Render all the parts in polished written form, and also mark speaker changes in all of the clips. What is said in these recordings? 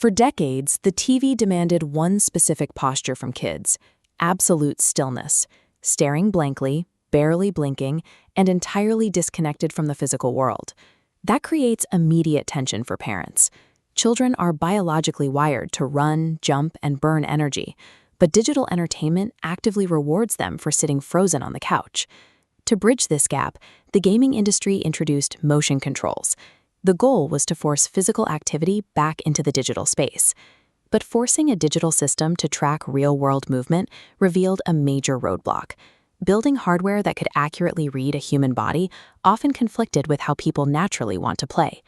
Speaker 1: For decades, the TV demanded one specific posture from kids: absolute stillness, staring blankly, barely blinking, and entirely disconnected from the physical world. That creates immediate tension for parents. Children are biologically wired to run, jump, and burn energy, but digital entertainment actively rewards them for sitting frozen on the couch. To bridge this gap, the gaming industry introduced motion controls. The goal was to force physical activity back into the digital space. But forcing a digital system to track real-world movement revealed a major roadblock. Building hardware that could accurately read a human body often conflicted with how people naturally want to play.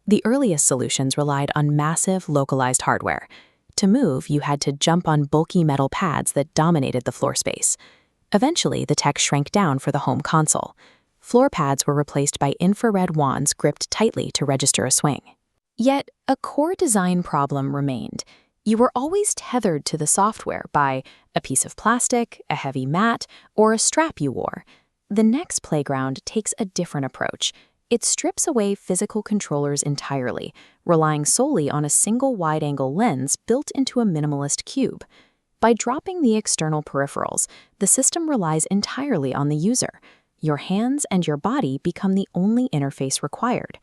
Speaker 1: The earliest solutions relied on massive, localized hardware. To move, you had to jump on bulky metal pads that dominated the floor space. Eventually, the tech shrank down for the home console. Floor pads were replaced by infrared wands gripped tightly to register a swing. Yet, a core design problem remained. You were always tethered to the software by a piece of plastic, a heavy mat, or a strap you wore. The next playground takes a different approach. It strips away physical controllers entirely, relying solely on a single wide-angle lens built into a minimalist cube. By dropping the external peripherals, the system relies entirely on the user. Your hands and your body become the only interface required.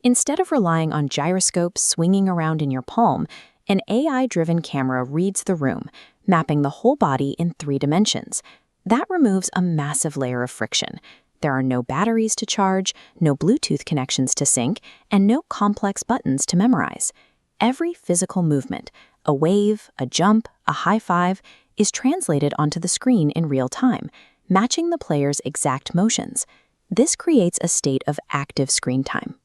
Speaker 1: Instead of relying on gyroscopes swinging around in your palm, an AI-driven camera reads the room, mapping the whole body in 3 dimensions. That removes a massive layer of friction. There are no batteries to charge, no Bluetooth connections to sync, and no complex buttons to memorize. Every physical movement, a wave, a jump, a high five, is translated onto the screen in real time, matching the player's exact motions. This creates a state of active screen time.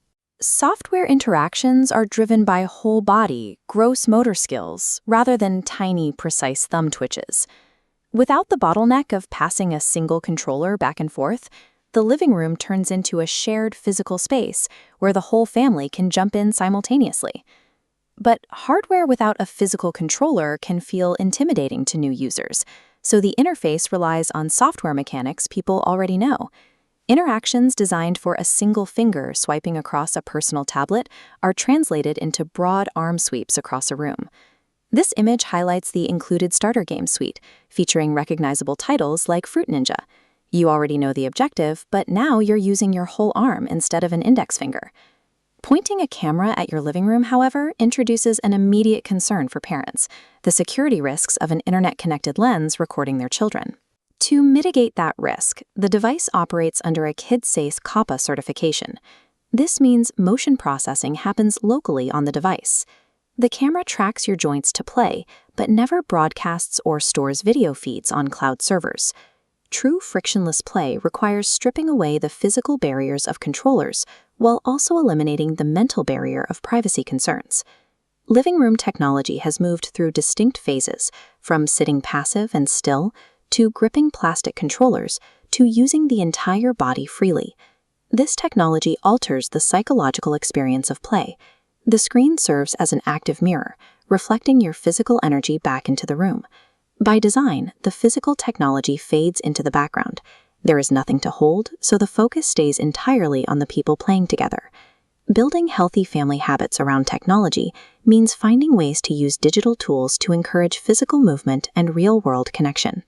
Speaker 1: Software interactions are driven by whole body, gross motor skills, rather than tiny, precise thumb twitches. Without the bottleneck of passing a single controller back and forth, the living room turns into a shared physical space where the whole family can jump in simultaneously. But hardware without a physical controller can feel intimidating to new users, so the interface relies on software mechanics people already know. Interactions designed for a single finger swiping across a personal tablet are translated into broad arm sweeps across a room. This image highlights the included starter game suite, featuring recognizable titles like Fruit Ninja. You already know the objective, but now you're using your whole arm instead of an index finger. Pointing a camera at your living room, however, introduces an immediate concern for parents: the security risks of an internet-connected lens recording their children. To mitigate that risk, the device operates under a KidSafe COPPA certification. This means motion processing happens locally on the device. The camera tracks your joints to play, but never broadcasts or stores video feeds on cloud servers. True frictionless play requires stripping away the physical barriers of controllers while also eliminating the mental barrier of privacy concerns. Living room technology has moved through distinct phases, from sitting passive and still, to gripping plastic controllers, to using the entire body freely. This technology alters the psychological experience of play. The screen serves as an active mirror, reflecting your physical energy back into the room. By design, the physical technology fades into the background. There is nothing to hold, so the focus stays entirely on the people playing together. Building healthy family habits around technology means finding ways to use digital tools to encourage physical movement and real-world connection.